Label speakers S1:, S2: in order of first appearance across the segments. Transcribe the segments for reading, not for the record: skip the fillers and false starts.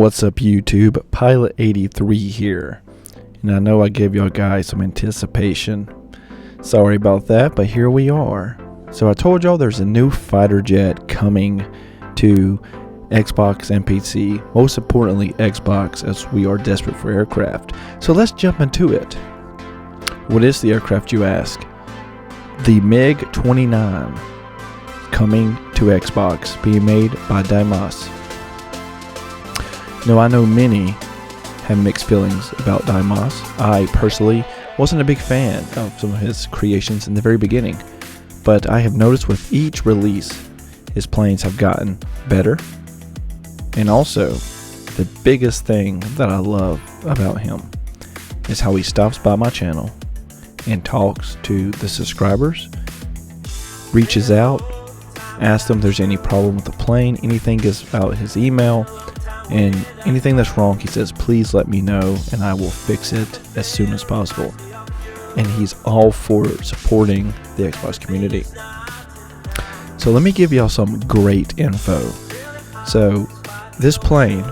S1: What's up, YouTube? Pilot 83 here, and I know I gave y'all guys some anticipation. Sorry about that, but here we are. So I told y'all there's a new fighter jet coming to Xbox and PC, most importantly Xbox, as we are desperate for aircraft. So let's jump into it. What is the aircraft, you ask? The MiG-29 coming to Xbox, being made by Deimos. Now, I know many have mixed feelings about Deimos. I personally wasn't a big fan of some of his creations in the very beginning, but I have noticed with each release his planes have gotten better. And also, the biggest thing that I love about him is how he stops by my channel and talks to the subscribers, reaches out, asks them if there's any problem with the plane, anything is out his email, and anything that's wrong, he says, please let me know and I will fix it as soon as possible. And he's all for supporting the Xbox community. So let me give y'all some great info. So this plane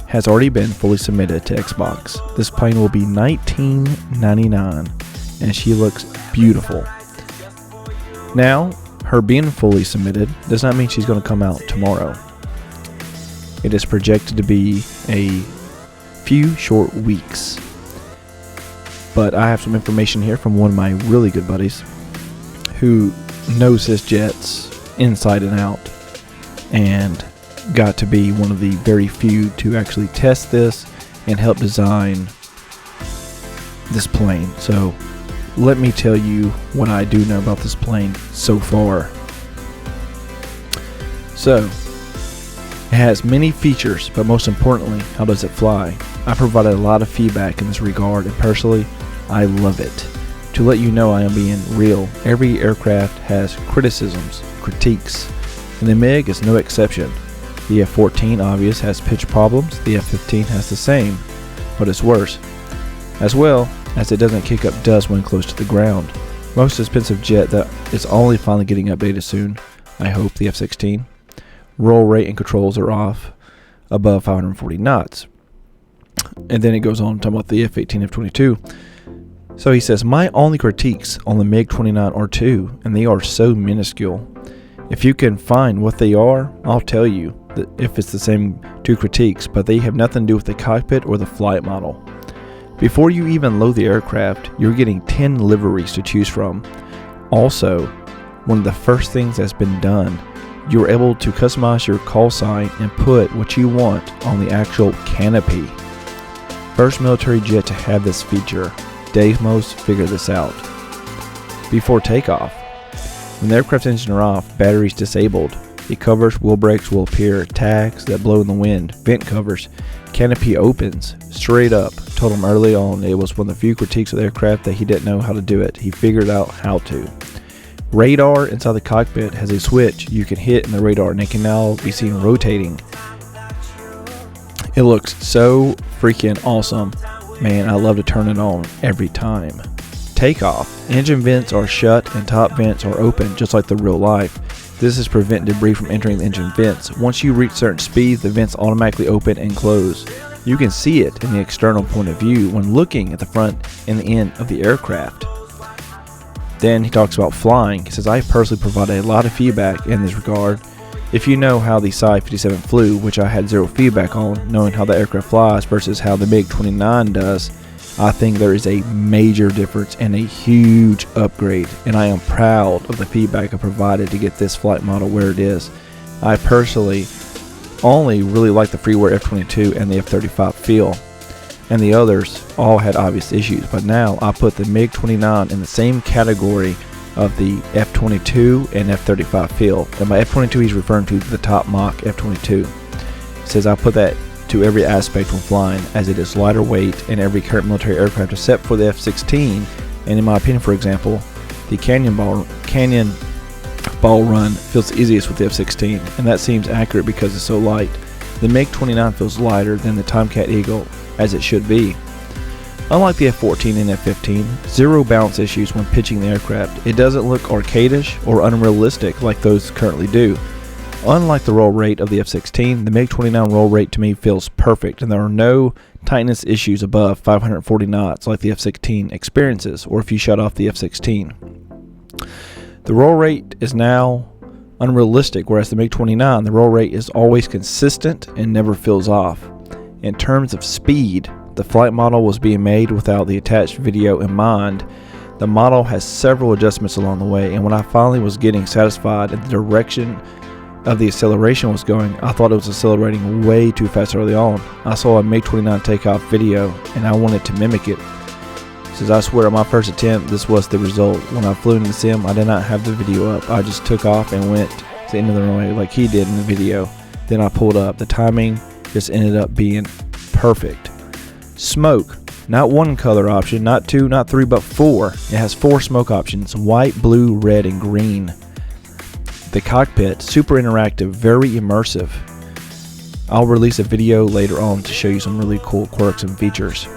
S1: has already been fully submitted to Xbox. This plane will be $19.99 and she looks beautiful. Now, her being fully submitted does not mean she's going to come out tomorrow. It is projected to be a few short weeks. But I have some information here from one of my really good buddies who knows his jets inside and out and got to be one of the very few to actually test this and help design this plane. So let me tell you what I do know about this plane so far. So it has many features, but most importantly, how does it fly? I provided a lot of feedback in this regard, and personally, I love it. To let you know I am being real, every aircraft has criticisms, critiques, and the MiG is no exception. The F-14 obvious has pitch problems, the F-15 has the same, but it's worse. As well as it doesn't kick up dust when close to the ground. Most expensive jet that is only finally getting updated soon, I hope, the F-16. Roll rate and controls are off above 540 knots. And then it goes on talking about the F-18, F-22. So he says, my only critiques on the MiG-29 are two, and they are so minuscule. If you can find what they are, I'll tell you that if it's the same two critiques, but they have nothing to do with the cockpit or the flight model. Before you even load the aircraft, you're getting 10 liveries to choose from. Also, one of the first things that's been done, you're able to customize your call sign and put what you want on the actual canopy. First military jet to have this feature. Deimos figured this out. Before takeoff, when the aircraft engines are off, batteries disabled. The covers, wheel brakes will appear, tags that blow in the wind, vent covers, canopy opens, straight up. Told him early on it was one of the few critiques of the aircraft that he didn't know how to do it. He figured out how to. Radar inside the cockpit has a switch you can hit in the radar and it can now be seen rotating. It looks so freaking awesome. Man, I love to turn it on every time. Takeoff. Engine vents are shut and top vents are open just like the real life. This is prevent debris from entering the engine vents. Once you reach certain speeds, the vents automatically open and close. You can see it in the external point of view when looking at the front and the end of the aircraft. Then he talks about flying. He says, I personally provided a lot of feedback in this regard. If you know how the Psi-57 flew, which I had zero feedback on, knowing how the aircraft flies versus how the MiG-29 does, I think there is a major difference and a huge upgrade, and I am proud of the feedback I provided to get this flight model where it is. I personally only really like the freeware F-22 and the F-35 feel, and the others all had obvious issues, but now I put the MiG-29 in the same category of the F-22 and F-35 feel. And by F-22 he's referring to the top Mach F-22. He says I put that to every aspect when flying, as it is lighter weight in every current military aircraft except for the F-16, and in my opinion, for example, the canyon ball run feels the easiest with the F-16, and that seems accurate because it's so light. The MiG-29 feels lighter than the Tomcat Eagle, as it should be. Unlike the F-14 and F-15, zero balance issues when pitching the aircraft. It doesn't look arcadish or unrealistic like those currently do. Unlike the roll rate of the F-16, the MiG-29 roll rate to me feels perfect, and there are no tightness issues above 540 knots like the F-16 experiences, or if you shut off the F-16. The roll rate is now unrealistic, whereas the MiG-29, the roll rate is always consistent and never feels off. In terms of speed, the flight model was being made without the attached video in mind. The model has several adjustments along the way, and when I finally was getting satisfied at the direction of the acceleration was going, I thought it was accelerating way too fast early on. I saw a MiG-29 takeoff video and I wanted to mimic it. Since I swear on my first attempt, this was the result. When I flew in the sim, I did not have the video up. I just took off and went to the end of the runway like he did in the video. Then I pulled up. The timing just ended up being perfect. Smoke. Not one color option, not two, not three, but four. It has four smoke options: white, blue, red, and green. The cockpit, super interactive, very immersive. I'll release a video later on to show you some really cool quirks and features.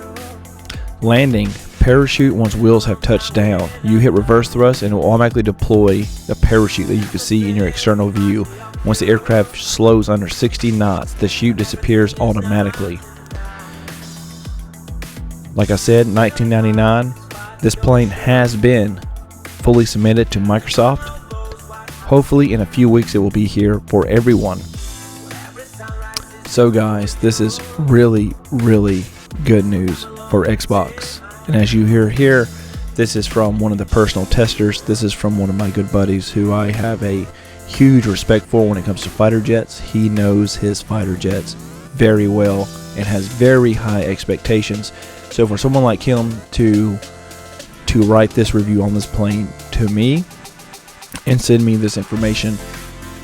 S1: Landing, parachute once wheels have touched down. You hit reverse thrust and it will automatically deploy the parachute that you can see in your external view. Once the aircraft slows under 60 knots, the chute disappears automatically. Like I said, 1999, this plane has been fully submitted to Microsoft. Hopefully in a few weeks it will be here for everyone. So guys, this is really, really good news for Xbox. And as you hear here, this is from one of the personal testers. This is from one of my good buddies who I have a huge respect for when it comes to fighter jets. He knows his fighter jets very well and has very high expectations. So for someone like him to write this review on this plane to me and send me this information,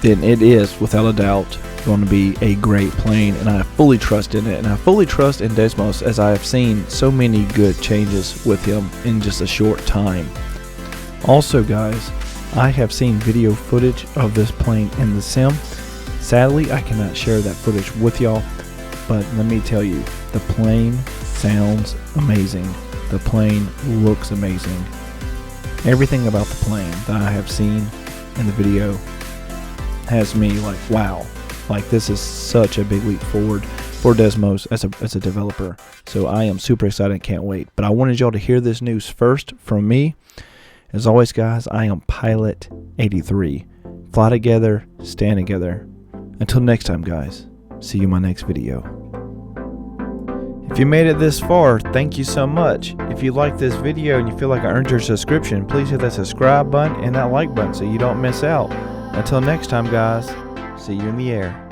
S1: then it is without a doubt going to be a great plane, and I fully trust in it, and I fully trust in Deimos, as I have seen so many good changes with him in just a short time. Also guys, I have seen video footage of this plane in the sim. Sadly, I cannot share that footage with y'all, but let me tell you, the plane sounds amazing. The plane looks amazing. Everything about the plane that I have seen in the video has me like, wow, like this is such a big leap forward for Deimos as a developer. So I am super excited and can't wait. But I wanted y'all to hear this news first from me. As always guys, I am Pilot 83. Fly together, stand together. Until next time guys, see you in my next video. If you made it this far, thank you so much. If you like this video and you feel like I earned your subscription, please hit that subscribe button and that like button so you don't miss out. Until next time guys, see you in the air.